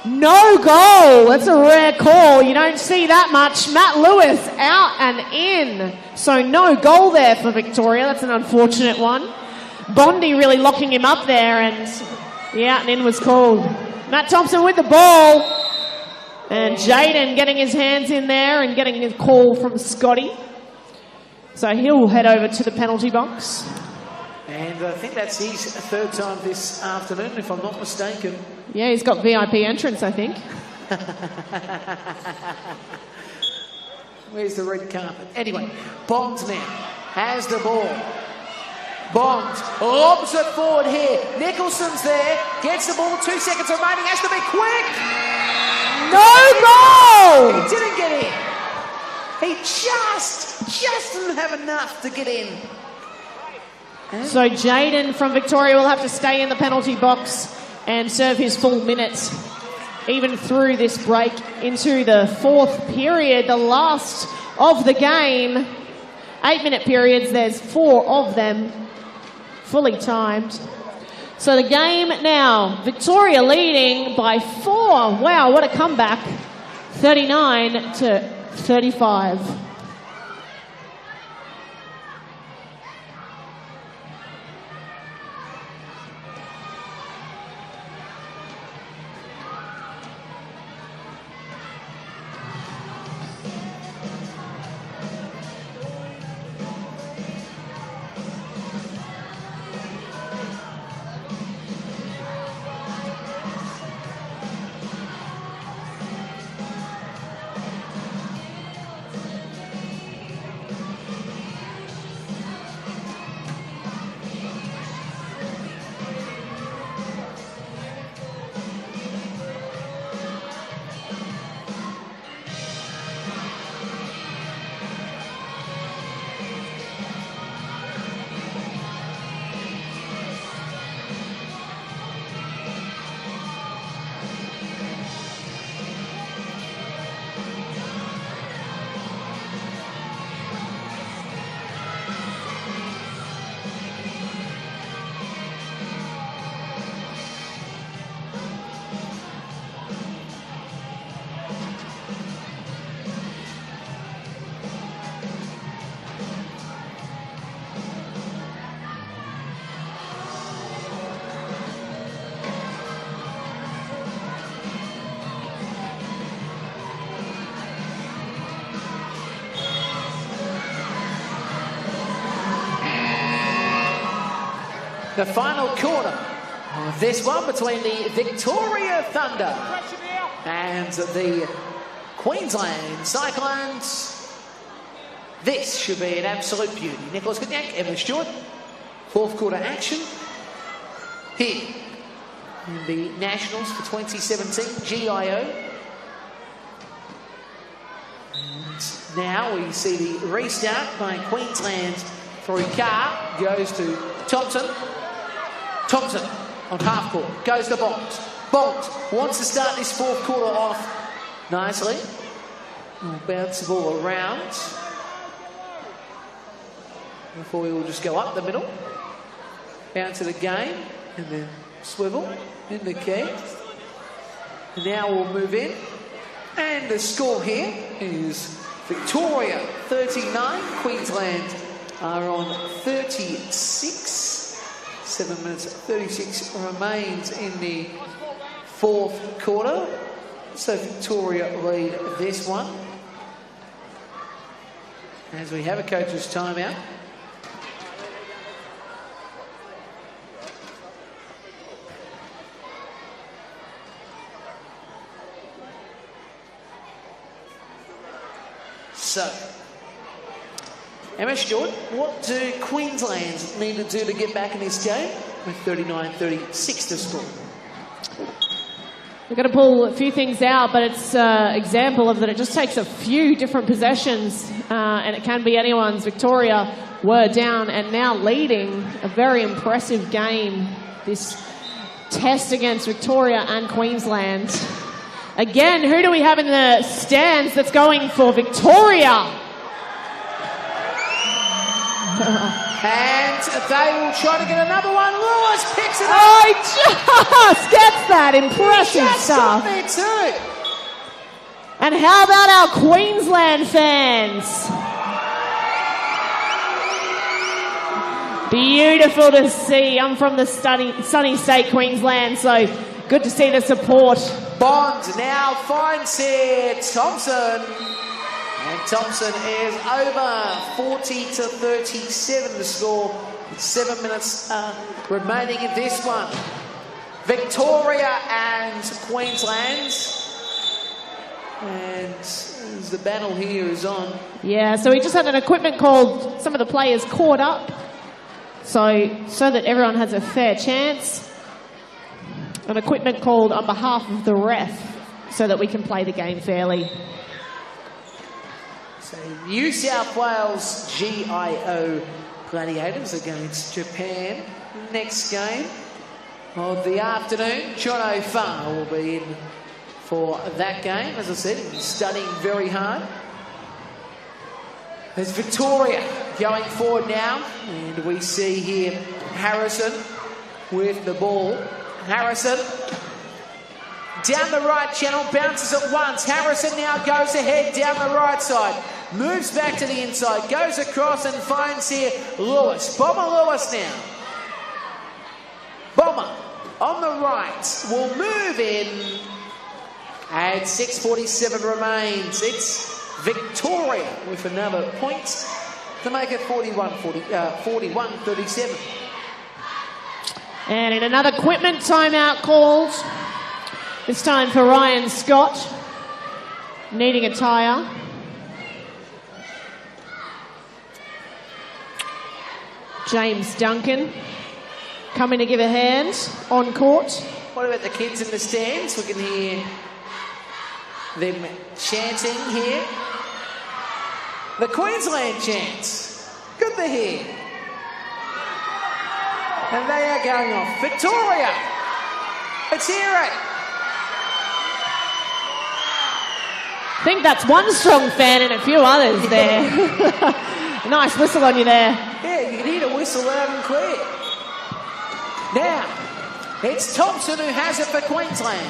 No goal. That's a rare call. You don't see that much. Matt Lewis out and in. So no goal there for Victoria. That's an unfortunate one. Bondi really locking him up there, and the out and in was called. Matt Thompson with the ball. And Jaden getting his hands in there and getting his call from Scotty. So he'll head over to the penalty box. And I think that's his third time this afternoon, if I'm not mistaken. Yeah, he's got VIP entrance, I think. Where's the red carpet? Anyway, Bonds now has the ball. Bonds lobs it forward here. Nicholson's there, gets the ball, 2 seconds remaining, has to be quick. No goal! He didn't get in. He just didn't have enough to get in. So Jaden from Victoria will have to stay in the penalty box and serve his full minutes, even through this break into the fourth period, the last of the game. 8-minute periods, there's 4 of them fully timed. So the game now, Victoria leading by 4. Wow, what a comeback. 39-35. The final quarter of this one between the Victoria Thunder and the Queensland Cyclones. This should be an absolute beauty. Nicholas Kudyak, Emma Stewart, fourth quarter action here in the Nationals for 2017 GIO. And now we see the restart by Queensland through Carr, goes to Thompson. Thompson on half court, goes to Bond. Bond wants to start this fourth quarter off nicely. We'll bounce the ball around. Before we will just go up the middle. Bounce it again, and then swivel in the key. And now we'll move in. And the score here is Victoria 39, Queensland are on 36. 7 minutes 36 remains in the fourth quarter. So Victoria lead this one. As we have a coach's timeout. So, Emma Stewart, what do Queensland need to do to get back in this game with 39-36 to score? We're going to pull a few things out, but it's an example of that it just takes a few different possessions and it can be anyone's. Victoria were down and now leading a very impressive game, this test against Victoria and Queensland. Again, who do we have in the stands that's going for Victoria? And they will try to get another one. Lewis picks it up. Oh, he just gets that. Impressive stuff. There too. And how about our Queensland fans? Beautiful to see. I'm from the sunny state, Queensland, so good to see the support. Bond now finds here Thompson. And Thompson is over 40-37 to score. 7 minutes remaining in this one. Victoria and Queensland. And the battle here is on. Yeah, so we just had an equipment called, some of the players caught up. So that everyone has a fair chance. An equipment called on behalf of the ref so that we can play the game fairly. So New South Wales GIO Gladiators against Japan. Next game of the afternoon. John O'Farr will be in for that game. As I said, he's studying very hard. There's Victoria going forward now. And we see here Harrison with the ball. Harrison down the right channel, bounces it once. Harrison now goes ahead down the right side, moves back to the inside, goes across and finds here Lewis. Bomber Lewis now. Bomber on the right will move in, and 6:47 remains. It's Victoria with another point to make it 41-37. And in another equipment timeout called. It's time for Ryan Scott, needing a tyre. James Duncan coming to give a hand on court. What about the kids in the stands? We can hear them chanting here. The Queensland chants. Good to hear. And they are going off. Victoria, let's hear it. I think that's one strong fan and a few others there. Nice whistle on you there. Yeah, you can hear the whistle loud and clear. Now, it's Thompson who has it for Queensland.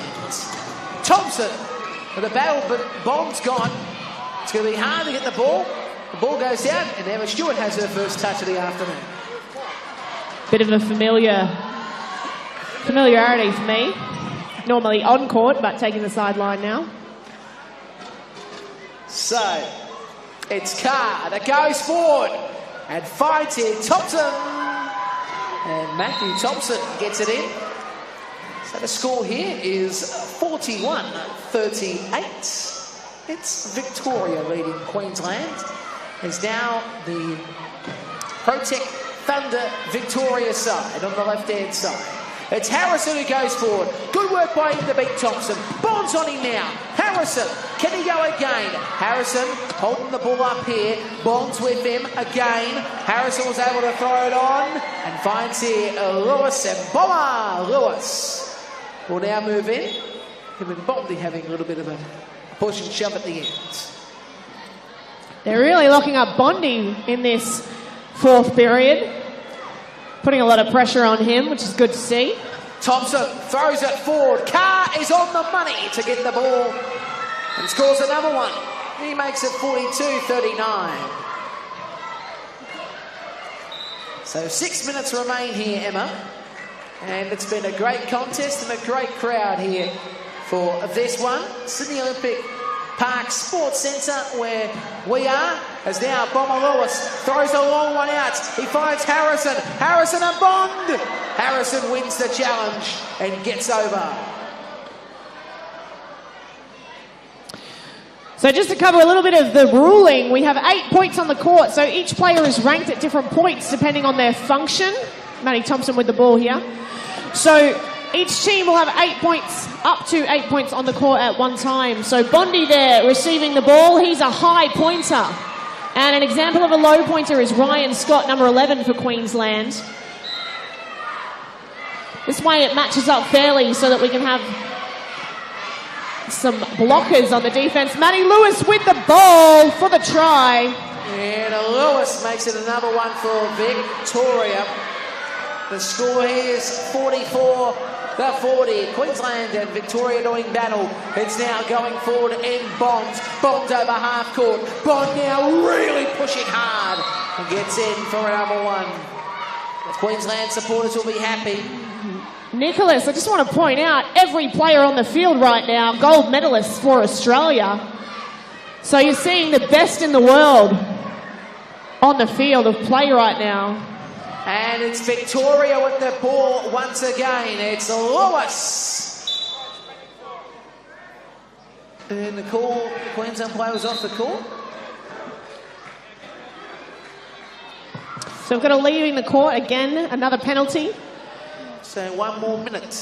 Thompson with the battle, but Bond's gone. It's going to be hard to get the ball. The ball goes out, and Emma Stewart has her first touch of the afternoon. Bit of a familiarity for me. Normally on court, but taking the sideline now. So, it's Carr that goes forward and finds it. Thompson. And Matthew Thompson gets it in. So the score here is 41-38. It's Victoria leading Queensland. It's now the Protect Thunder Victoria side on the left-hand side. It's Harrison who goes forward. Good work by him to beat Thompson. Bond's on him now. Harrison, can he go again? Harrison holding the ball up here. Bond's with him again. Harrison was able to throw it on and finds here Lewis and Bomber. Lewis will now move in. Him and Bondi having a little bit of a push and shove at the end. They're really locking up Bondi in this fourth period. Putting a lot of pressure on him, which is good to see. Thompson throws it forward. Carr is on the money to get the ball and scores another one. He makes it 42-39. So 6 minutes remain here, Emma. And it's been a great contest and a great crowd here for this one. Sydney Olympic Park Sports Centre, where we are, as now Bomber Lewis throws a long one out. He finds Harrison. Harrison and Bond. Harrison wins the challenge and gets over. So just to cover a little bit of the ruling, we have 8 points on the court, so each player is ranked at different points depending on their function. Matty Thompson with the ball here. So each team will have 8 points, up to 8 points on the court at one time. So Bondi there receiving the ball. He's a high pointer. And an example of a low pointer is Ryan Scott, number 11 for Queensland. This way it matches up fairly so that we can have some blockers on the defense. Matty Lewis with the ball for the try. And Lewis makes it another one for Victoria. The score here is 44-40. Queensland and Victoria doing battle. It's now going forward in Bond. Bond over half court. Bond now really pushing hard and gets in for another one. The Queensland supporters will be happy. Nicholas, I just want to point out, every player on the field right now, gold medalists for Australia. So you're seeing the best in the world on the field of play right now. And it's Victoria with the ball once again. It's Lewis. And the call, the Queensland player was off the court. So we've got a leaving the court again, another penalty. So 1 more minute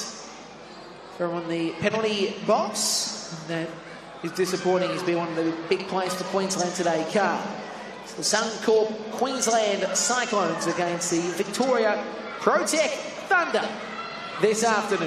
from the penalty box. That is disappointing. He's been one of the big plays for Queensland today, Carr. So the Suncorp Queensland Cyclones against the Victoria Protect Thunder this afternoon.